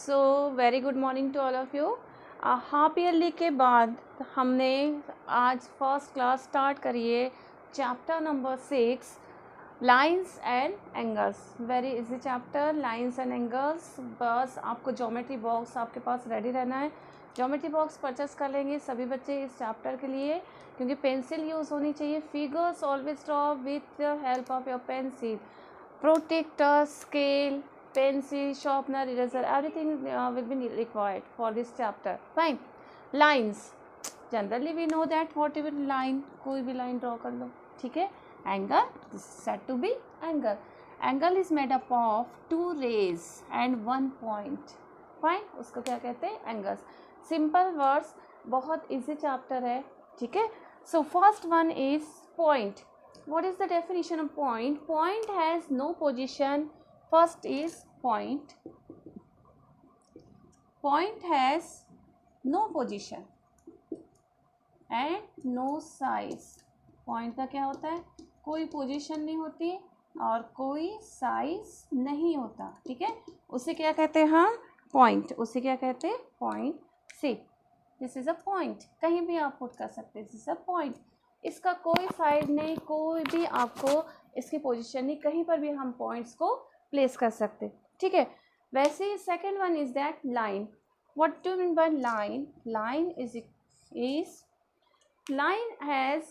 So very good morning to all of you. Half yearly के बाद हमने आज फर्स्ट क्लास स्टार्ट करी है chapter number 6 lines and angles. Very easy chapter lines and angles. बस आपको ज्योमेट्री बॉक्स आपके पास रेडी रहना है। ज्योमेट्री बॉक्स परचेस कर लेंगे सभी बच्चे इस चैप्टर के लिए, क्योंकि पेंसिल यूज़ होनी चाहिए। Figures always draw with the help of your pencil, protractor, scale, pencil, sharpener, eraser, everything will be required for this chapter. Fine. Lines. Generally we know that what is line. कोई भी line draw कर लो, ठीक है. Angle. This is said to be angle. Angle is made up of two rays and one point. Fine. उसको क्या कहते हैं? Angles. Simple words. बहुत easy chapter है, ठीक है. So first one is point. What is the definition of point? Point has no position. First is point. Point has no position and no size. Point का क्या होता है? कोई position नहीं होती और कोई साइज नहीं होता, ठीक है. उसे क्या कहते हैं हम? पॉइंट. उसे क्या कहते हैं? Point. See, this is a point. कहीं भी आप पुट कर सकते हैं. This is a point. इसका कोई साइड नहीं, कोई भी आपको इसकी पोजीशन नहीं, कहीं पर भी हम पॉइंट्स को प्लेस कर सकते, ठीक है. वैसे second one is that line. What do mean by line? Line is line has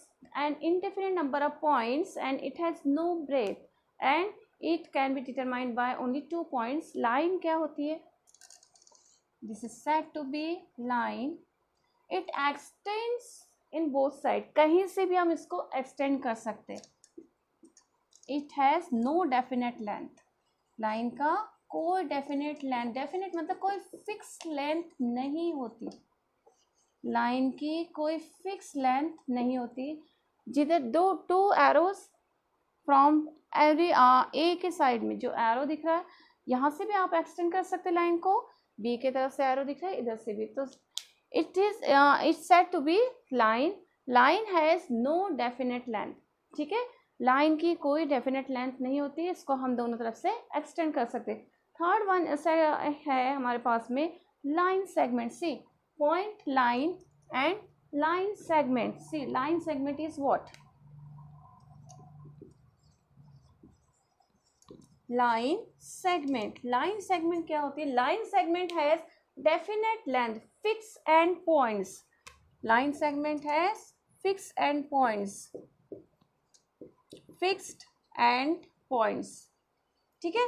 an indefinite number of points and it has no breadth and it can be determined by only 2 points. line क्या होती है? This is said to be line. It extends in both sides. कहीं से भी हम इसको extend कर सकते हैं. It has no definite length. Line का कोई डेफिनेट लेंथ, डेफिनेट मतलब कोई फिक्स लेंथ नहीं होती. लाइन की कोई फिक्स लेंथ नहीं होती. जिधर टू एरोज फ्रॉम एवरी ए के साइड में जो एरो दिख रहा है, यहाँ से भी आप एक्सटेंड कर सकते लाइन को. बी के तरफ से एरो दिख रहा है, इधर से भी. तो it's said to be line. Line has no definite length, ठीक है. लाइन की कोई डेफिनेट लेंथ नहीं होती, इसको हम दोनों तरफ से एक्सटेंड कर सकते. थर्ड वन है हमारे पास में line segment. See, point, line and line segment. See, line segment is what? Line segment. Line segment क्या होती है? Line segment has definite length, fix end points. Line segment has fix end points, fixed end points, ठीक है.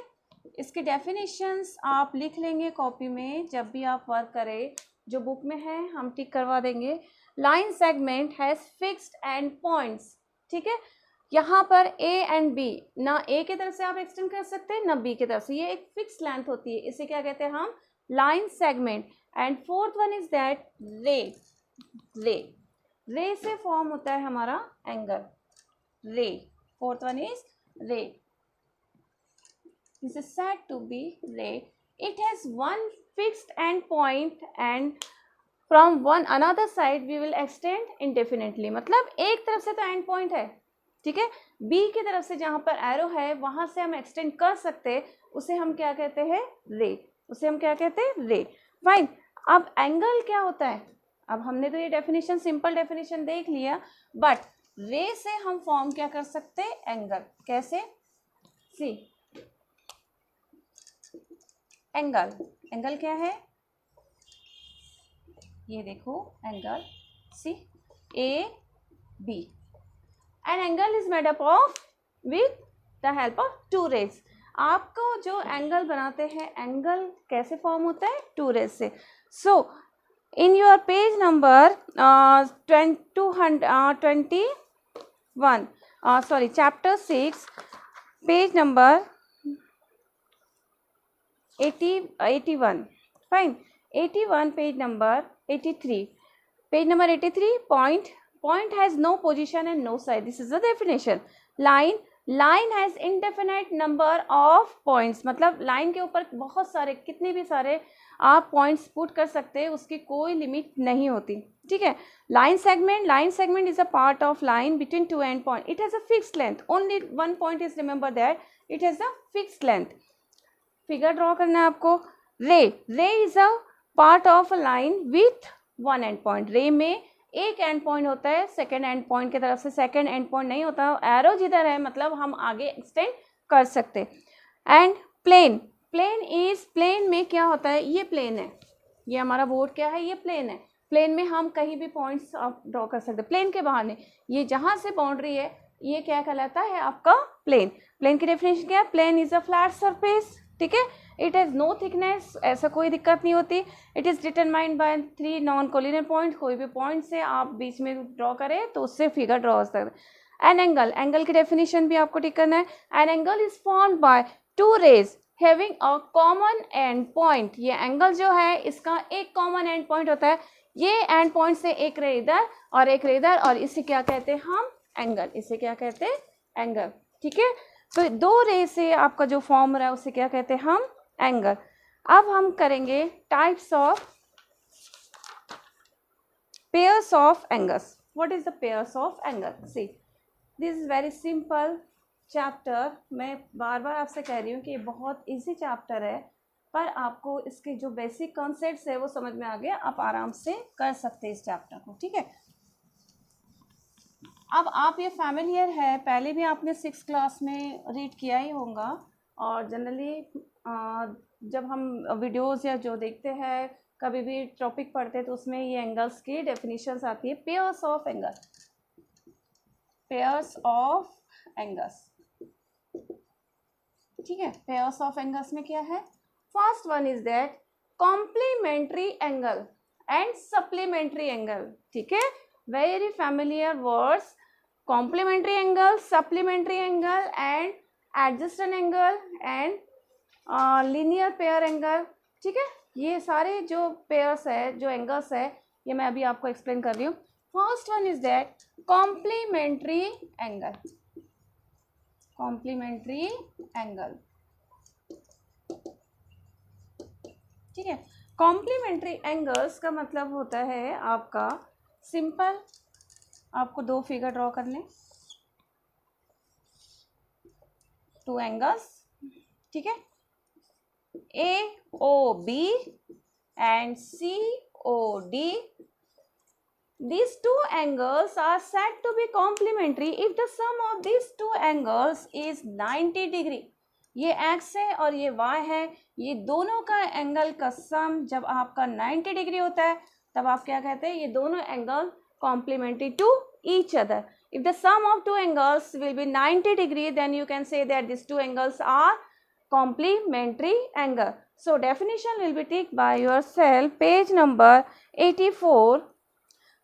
इसके definitions आप लिख लेंगे copy में जब भी आप वर्क करें. जो बुक में है हम टिक करवा देंगे. Line segment has fixed end points, ठीक है. यहाँ पर ए एंड बी, ना ए की तरफ से आप एक्सटेंड कर सकते हैं ना बी की तरफ से. ये एक फिक्स लेंथ होती है, इसे क्या कहते हैं हम? Line segment. And fourth one is that रे. रे, रे से फॉर्म होता है हमारा एंगल. रे. Fourth one is ray. This is said to be ray. It has one fixed end point and from one another side we will extend indefinitely. मतलब एक तरफ से तो end point है, ठीक है. B की तरफ से जहाँ पर arrow है वहाँ से हम extend कर सकते हैं. उसे हम क्या कहते हैं? ray. उसे हम क्या कहते हैं? ray. Fine. अब angle क्या होता है? अब हमने तो ये डेफिनेशन, सिंपल डेफिनेशन देख लिया, बट रे से हम फॉर्म क्या कर सकते हैं? एंगल. कैसे? सी, एंगल. एंगल क्या है? ये देखो angle. See, a b. An angle is made up of with the help of two rays. आपको जो एंगल बनाते हैं, एंगल कैसे फॉर्म होता है? टू रेज से. सो in your page number 21 chapter 6 page number 81. Fine. 81 page number 83. Page number 83. Point has no position and no side. This is the definition. Line has indefinite number of points. मतलब line के ऊपर बहुत सारे, कितने भी सारे आप पॉइंट्स पुट कर सकते हैं, उसकी कोई लिमिट नहीं होती, ठीक है. Line segment is a part of line between two and point. It has a fixed length. Only one point is remember that it has a fixed length. Figure draw करना है आपको. रे is a part of a line with one and point. रे में एक and point होता है, second and point की तरफ से सेकेंड एंड पॉइंट नहीं होता। एरो जिधर है मतलब हम आगे एक्सटेंड कर सकते। एंड प्लेन, प्लेन में क्या होता है, ये प्लेन है, ये हमारा बोर्ड क्या है, ये प्लेन है। प्लेन में हम कहीं भी पॉइंट्स आप ड्रॉ कर सकते हैं, प्लेन के बाहर नहीं। ये जहाँ से बाउंड्री है ये क्या कहलाता है आपका प्लेन। प्लेन की डेफिनेशन क्या है, plane is a flat surface, ठीक है। इट हैज़ नो थिकनेस, ऐसा कोई दिक्कत नहीं होती। It is determined by 3 non collinear point. कोई भी पॉइंट से आप बीच में ड्रॉ करें तो उससे फिगर ड्रॉ हो सकता है। एन एंगल, एंगल की डेफिनेशन भी आपको टिक करना है। An angle is formed by two rays having a common end point. ये एंगल जो है इसका एक कॉमन एंड पॉइंट होता है। ये एंड पॉइंट से एक रे इधर और एक रे इधर, और इसे क्या कहते हैं हम, एंगल। इसे क्या कहते हैं, एंगल, ठीक है। तो दो रे से आपका जो फॉर्म रहा है उसे क्या कहते हैं हम, एंगल। अब हम करेंगे types of pairs of angles. What is the pairs of angle? See, this is very simple chapter. मैं बार बार आपसे कह रही हूँ कि ये बहुत इजी चैप्टर है, पर आपको इसके जो बेसिक कॉन्सेप्ट्स है वो समझ में आ गया, आप आराम से कर सकते हैं इस चैप्टर को, ठीक है। अब आप ये फैमिलियर है, पहले भी आपने 6th क्लास में रीड किया ही होगा। और जनरली जब हम वीडियोस या जो देखते हैं, कभी भी टॉपिक पढ़ते हैं तो उसमें ये एंगल्स की डेफिनेशंस आती है। Pairs of angle, pairs of angles, ठीक है। पेयर्स ऑफ एंगल्स में क्या है, first one is that complementary angle and supplementary angle, ठीक है। Very familiar words, complementary angle, supplementary angle and adjacent angle and linear pair angle, ठीक है। ये सारे जो पेयर्स है, जो एंगल्स है, ये मैं अभी आपको एक्सप्लेन कर रही हूँ। First one is that complementary angle, complementary angle, ठीक है। कॉम्प्लीमेंट्री एंगल्स का मतलब होता है आपका सिंपल, आपको दो फिगर ड्रॉ करने, टू एंगल्स, ठीक है, AOB and COD. These two angles are said to be complementary if the sum of these two angles is 90 degree. ये x है और ये y है, ये दोनों का एंगल का सम जब आपका 90 डिग्री होता है तब आप क्या कहते हैं, ये दोनों angle complementary to each other. If the sum of two angles will be 90 degree, then you can say that these two angles are complementary angle. So definition will be taken by yourself, page number 84.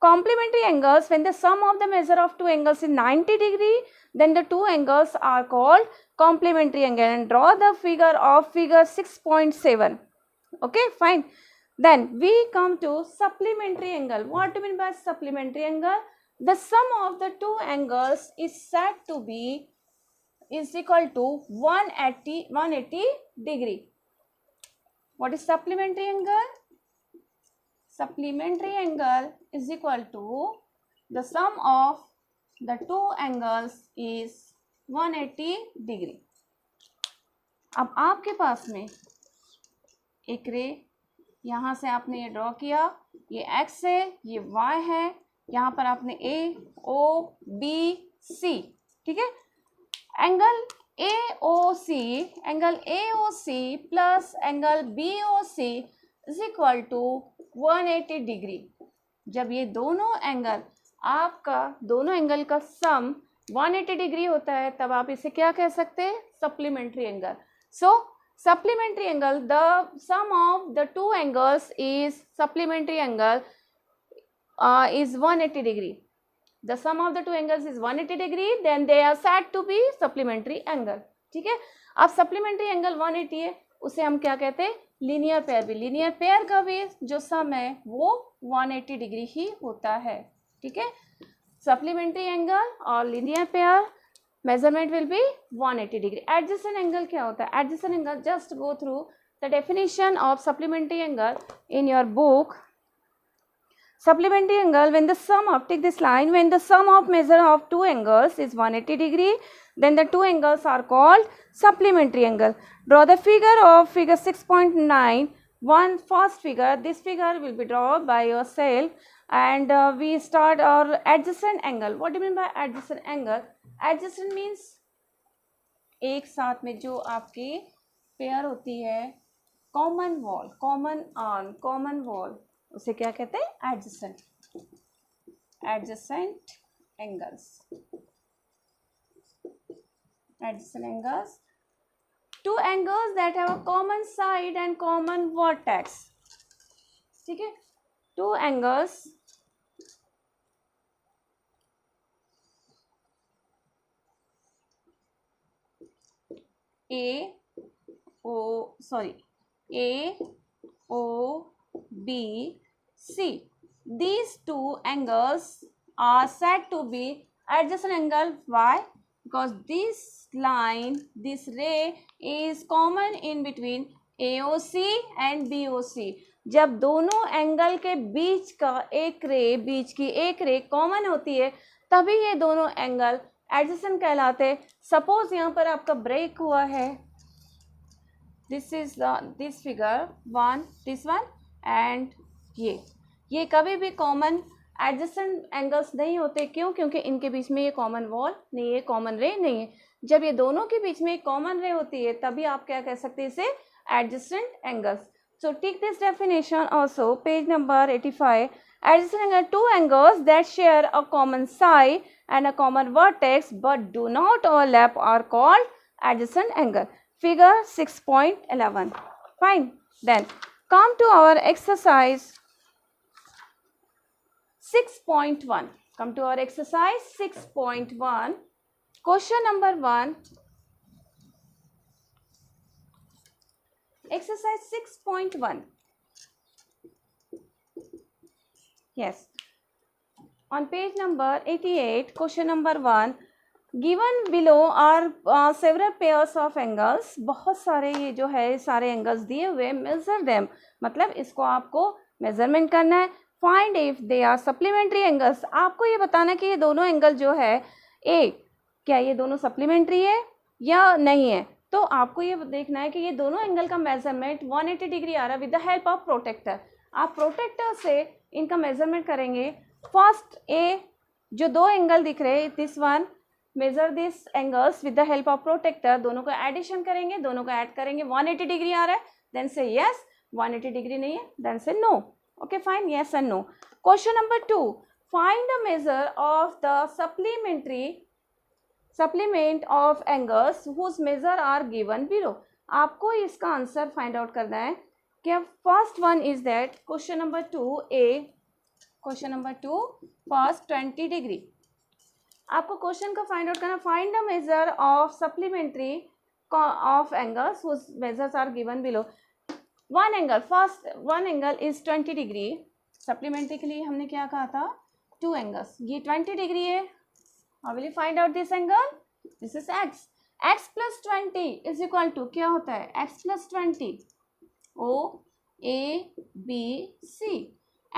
Complementary angles, when the sum of the measure of two angles is 90 degree, then the two angles are called complementary angle. And draw the figure of figure 6.7. Okay, fine. Then we come to supplementary angle. What do you mean by supplementary angle? The sum of the two angles is said to be is equal to 180 degree. What is supplementary angle? Supplementary angle is equal to the sum of the two angles is 180 degree. अब आपके पास में एक रे, यहाँ से आपने ये draw किया, ये x है, ये y है, यहाँ पर आपने AOBC, ठीक है। Angle AOC plus angle BOC is equal to 180 degree. जब ये दोनों एंगल, आपका दोनों एंगल का सम 180 डिग्री होता है तब आप इसे क्या कह सकते हैं, supplementary angle. So supplementary angle, the sum of the two angles is supplementary angle is 180 degree. The sum of the two angles is 180 degree, then they are said to be supplementary angle. ठीक है। अब supplementary angle 180 है, उसे हम क्या कहते हैं, linear pair भी। लीनियर पेयर का भी जो सम है वो 180 डिग्री ही होता है, ठीक है। supplementary angle और linear pair measurement will be 180 degree. Adjacent angle क्या होता है? Adjacent angle, just go through the definition of supplementary angle in your book. Supplementary angle, when the sum of, take this line, when the sum of measure of two angles is 180 degree, then the two angles are called supplementary angle. Draw the figure of figure 6.9 one first figure. This figure will be drawn by yourself, and we start our adjacent angle. What do you mean by adjacent angle? Adjacent means एक साथ में जो आपकी pair होती है, common wall, common arm, common wall, उसे क्या कहते हैं? Adjacent, adjacent angles, adjacent angles, two angles that have a common side and common vertex. ठीक है, two angles A, O, B, C. These two angles are said to be adjacent angle. Why? Because this line, this ray is common in between AOC and BOC. जब दोनों angle के बीच का एक रे, बीच की एक रे कॉमन होती है, तभी ये दोनों एंगल एडजेसेंट कहलाते. सपोज यहाँ पर आपका ब्रेक हुआ है, this is this figure one, this one and ये कभी भी कॉमन एडजेसेंट एंगल्स नहीं होते. क्यों? क्योंकि इनके बीच में ये कॉमन वॉल नहीं है, कॉमन रे नहीं है. जब ये दोनों के बीच में कॉमन रे होती है, तभी आप क्या कह सकते हैं? इसे adjacent angles. So take this definition also, page number 85. Adjacent angle, two angles that share a common side and a common vertex but do not overlap are called adjacent angle. Figure 6.11. Fine. Then come to our exercise 6.1. Come to our exercise 6.1. Question number 1. Exercise 6.1. Yes. On page number 88, question number 1. Given below are several pairs of angles. बहुत सारे ये जो है सारे angles दिए हुए. Measure them. मतलब इसको आपको मेजरमेंट करना है. Find if they are supplementary angles. आपको ये बताना है कि ये दोनों एंगल जो है क्या ये दोनों सप्लीमेंट्री है या नहीं है. तो आपको ये देखना है कि ये दोनों एंगल का मेजरमेंट 180 डिग्री आ रहा है with the help of protractor. आप प्रोटेक्टर से इनका मेजरमेंट करेंगे. फर्स्ट जो दो एंगल दिख रहे हैं, this one, measure this angles with the help of protractor. दोनों का एडिशन करेंगे, दोनों का ऐड करेंगे. 180 डिग्री आ रहा है, देन से यस. 180 डिग्री नहीं है, then say no. Okay fine, yes and no. Question number 2. Find the measure of the supplement of angles whose measure are given below. आपको इसका आंसर फाइंड आउट करना है. क्या first one is that question number 2 question number 2 first 20 degree. आपको question का find out करना. Find the measure of supplementary of angles whose measures are given below. One angle, first one angle is 20 degree. Supplementary के लिए हमने क्या कहा था? Two angles. ये 20 डिग्री है. How will you find out this angle? This is x. X plus 20 is equal to क्या होता है? X plus 20 O A B C.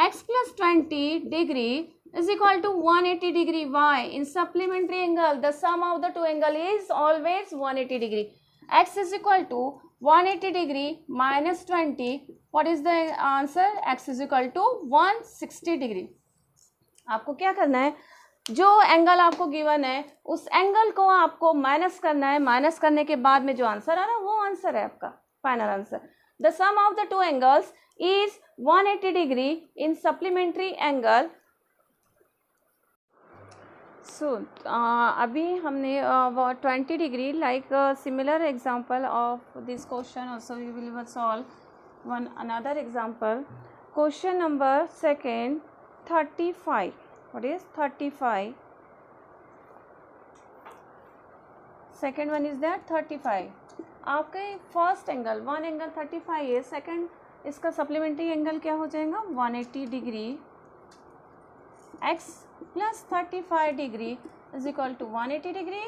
X plus 20 degree is equal to 180 degree. Why? In supplementary angle, the sum of the two angle is always 180 degree. X is equal to 180 degree minus 20. What is the answer? X is equal to 160 degree. आपको क्या करना है? जो angle आपको given है, उस angle को आपको माइनस करना है. माइनस करने के बाद में जो आंसर आ रहा है, वो आंसर है आपका final answer. The sum of the two angles is 180 degree in supplementary angle. So अभी हमने 20 degree like similar example of this question also we will solve another example. Question number 2 35. What is 35? Second one is that 35. आपके first angle one angle 35 है. Second इसका supplementary angle क्या हो जाएगा? 180 degree. X plus 35 degree is equal to 180 degree.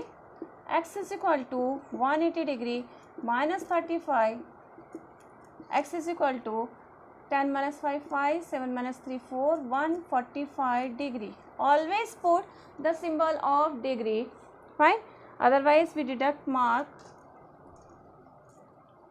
X is equal to 180 degree minus 35. X is equal to 10 minus 5 5, 7 minus 3 4, 145 degree. Always put the symbol of degree. Fine. Otherwise we deduct mark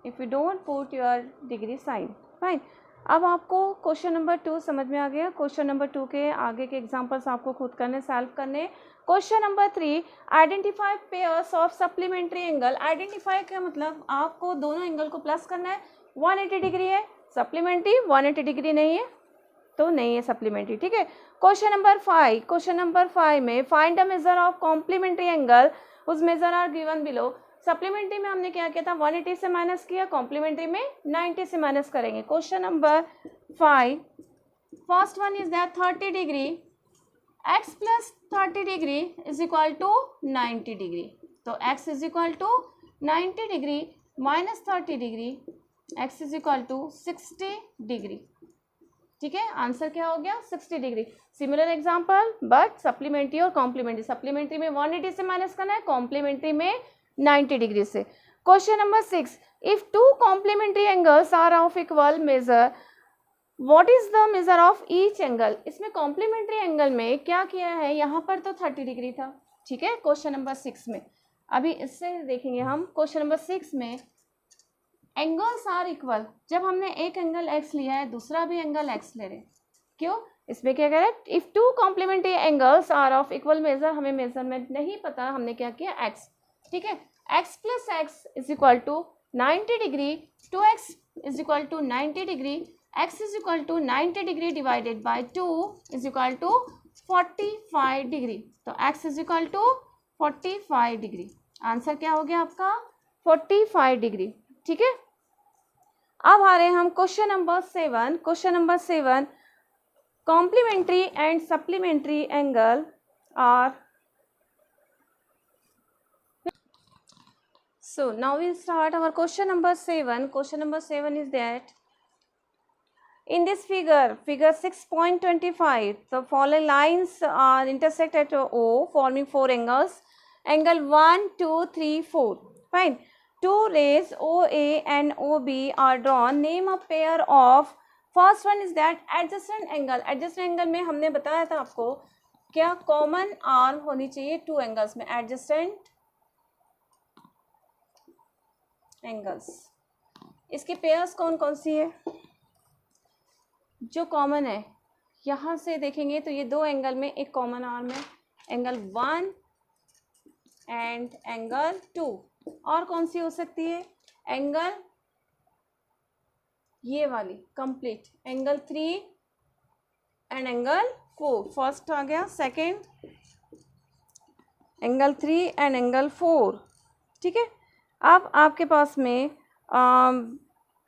if you don't put your degree sign. Fine. अब आपको question number 2 समझ में आ गया। Question number 2 के आगे के examples आपको खुद करने, सॉल्व करने। Question number 3, identify pairs of supplementary angle. Identify का मतलब आपको दोनों एंगल को प्लस करना है। 180 डिग्री है सप्लीमेंट्री, 180 डिग्री नहीं है तो नहीं है सप्लीमेंट्री, ठीक है। क्वेश्चन नंबर 5 में find the measure of complementary angle, उस measure are given below. Supplementary में हमने क्या किया था, 180 से माइनस किया, कॉम्प्लीमेंट्री में 90 से माइनस करेंगे। Question number 5, first one is that 30 degree x plus 30 degree is equal to 90 degree. तो x is equal to 90 degree minus 30 degree, x is equal to 60 degree, ठीक है। आंसर क्या हो गया, 60 degree. Similar example but supplementary और complementary. Supplementary में 180 से minus करना है, कॉम्प्लीमेंट्री में 90 डिग्री से। Question number 6, if two complementary angles are of equal measure, what is the measure of each angle. इसमें कॉम्प्लीमेंट्री एंगल में क्या किया है, यहाँ पर तो 30 डिग्री था, ठीक है, क्वेश्चन नंबर 6 में। अभी इससे देखेंगे हम क्वेश्चन नंबर 6 में, एंगल्स आर इक्वल। जब हमने एक एंगल x लिया है, दूसरा भी एंगल x ले रहे हैं, क्यों, इसमें क्या कह रहा है, if two complementary angles are of equal measure, हमें मेजरमेंट नहीं पता, हमने क्या किया x, ठीक है। x प्लस x is equal to 90 degree, 2x is equal to 90 degree, x is equal to 90 degree divided by 2 is equal to 45 degree. तो x is equal to 45 degree. Answer क्या हो गया आपका, 45 डिग्री, ठीक है। अब आ रहे हैं हम question number 7। Question number 7, complementary and supplementary angle are, so now we'll start our question number 7. Question number 7 is that in this figure 6.25, the following lines are intersect at O, forming 4 angles. Angle 1, 2, 3, 4. Fine. 2 rays OA and OB are drawn. Name a pair of, first one is that adjacent angle. Adjacent angle में हमने बताया था आपको क्या common arm होनी चाहिए 2 angles में, adjacent angles. इसके पेयर्स कौन कौन सी है जो कॉमन है, यहाँ से देखेंगे तो ये 2 एंगल में एक कॉमन आर्म है, एंगल 1 एंड एंगल 2। और कौन सी हो सकती है, एंगल ये वाली complete, angle 3 and angle 4। First आ गया, सेकेंड एंगल 3 एंड एंगल 4, ठीक है। अब आपके पास में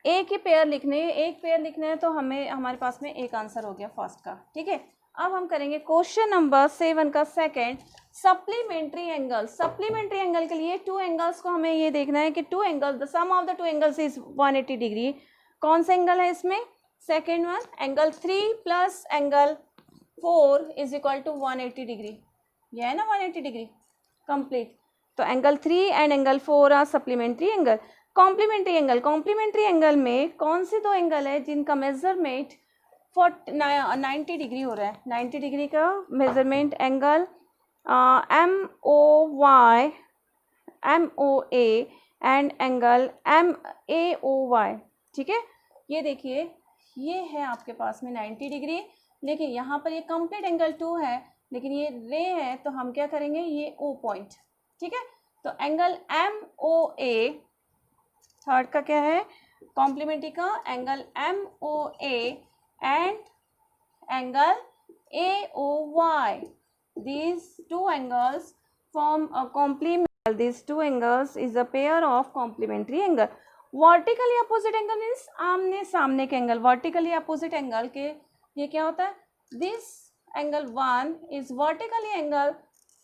एक ही पेयर लिखने, एक पेयर लिखना है तो हमारे पास में एक आंसर हो गया फर्स्ट का, ठीक है। अब हम करेंगे क्वेश्चन नंबर 7 का second, supplementary angle. Supplementary angle के लिए 2 एंगल्स को हमें ये देखना है कि 2 angles, the sum of the 2 angles is 180 degree. कौन सा एंगल है इसमें, second one, angle 3 plus angle 4 is equal to 180 degree, यह है ना 180 डिग्री कंप्लीट। तो angle 3 and angle 4 are supplementary angle. Complementary angle, complementary angle में कौन से 2 एंगल है जिनका मेजरमेंट 90 डिग्री हो रहा है, 90 डिग्री का measurement, angle MOY, MOA and angle MAOY, ठीक है। ये देखिए ये है आपके पास में 90 डिग्री, लेकिन यहाँ पर ये कंप्लीट एंगल 2 है, लेकिन ये रे है, तो हम क्या करेंगे, ये O पॉइंट, ठीक है। तो एंगल MOA, थर्ड का क्या है, कॉम्प्लीमेंट्री का angle MOA and angle AOY, these 2 angles form a complement. These 2 angles is a pair of complementary angle. Vertically opposite angle means आमने सामने के एंगल, vertically opposite angle के ये क्या होता है, this angle 1 is vertically angle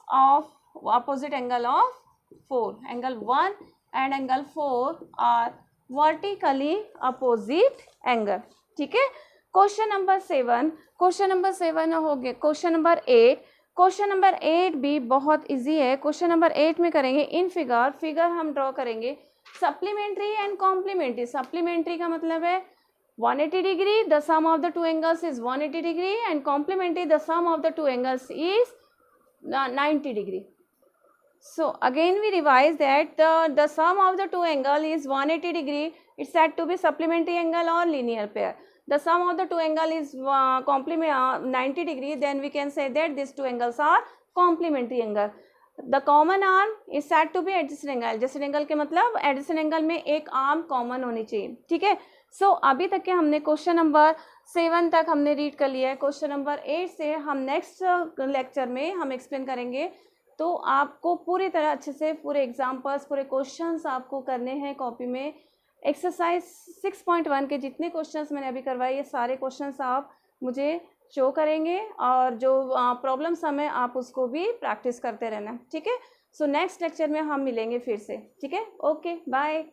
of opposite angle of 4. Angle 1 and angle 4 are vertically opposite angle, ठीक है। क्वेश्चन नंबर 7, क्वेश्चन नंबर 7 हो गया। क्वेश्चन नंबर 8, क्वेश्चन नंबर 8 भी बहुत इजी है। क्वेश्चन नंबर 8 में करेंगे इन फिगर हम ड्रॉ करेंगे सप्लीमेंट्री एंड कॉम्प्लीमेंट्री। सप्लीमेंट्री का मतलब है 180 degree, the sum of the 2 angles is 180 degree, and complementary the sum of the 2 angles is 90 degree. So again we revise that the sum of the two angle is 180 degree. It's said to be supplementary angle or linear pair. The sum of the two angle is complement 90 degree. Then we can say that these two angles are complementary angle. The common arm is said to be adjacent angle. Adjacent angle के मतलब adjacent angle में एक arm common होनी चाहिए. ठीक है. So अभी तक के हमने क्वेश्चन नंबर 7 तक हमने रीड कर लिया है. क्वेश्चन नंबर 8 से हम नेक्स्ट लेक्चर में हम एक्सप्लेन करेंगे. तो आपको पूरी तरह अच्छे से पूरे एग्जाम्पल्स, पूरे क्वेश्चंस आपको करने हैं कॉपी में. एक्सरसाइज 6.1 के जितने क्वेश्चंस मैंने अभी करवाए, ये सारे क्वेश्चंस आप मुझे शो करेंगे और जो प्रॉब्लम्स हमें आप उसको भी प्रैक्टिस करते रहना. ठीक है. सो नेक्स्ट लेक्चर में हम मिलेंगे फिर से. ठीक है. Okay, bye.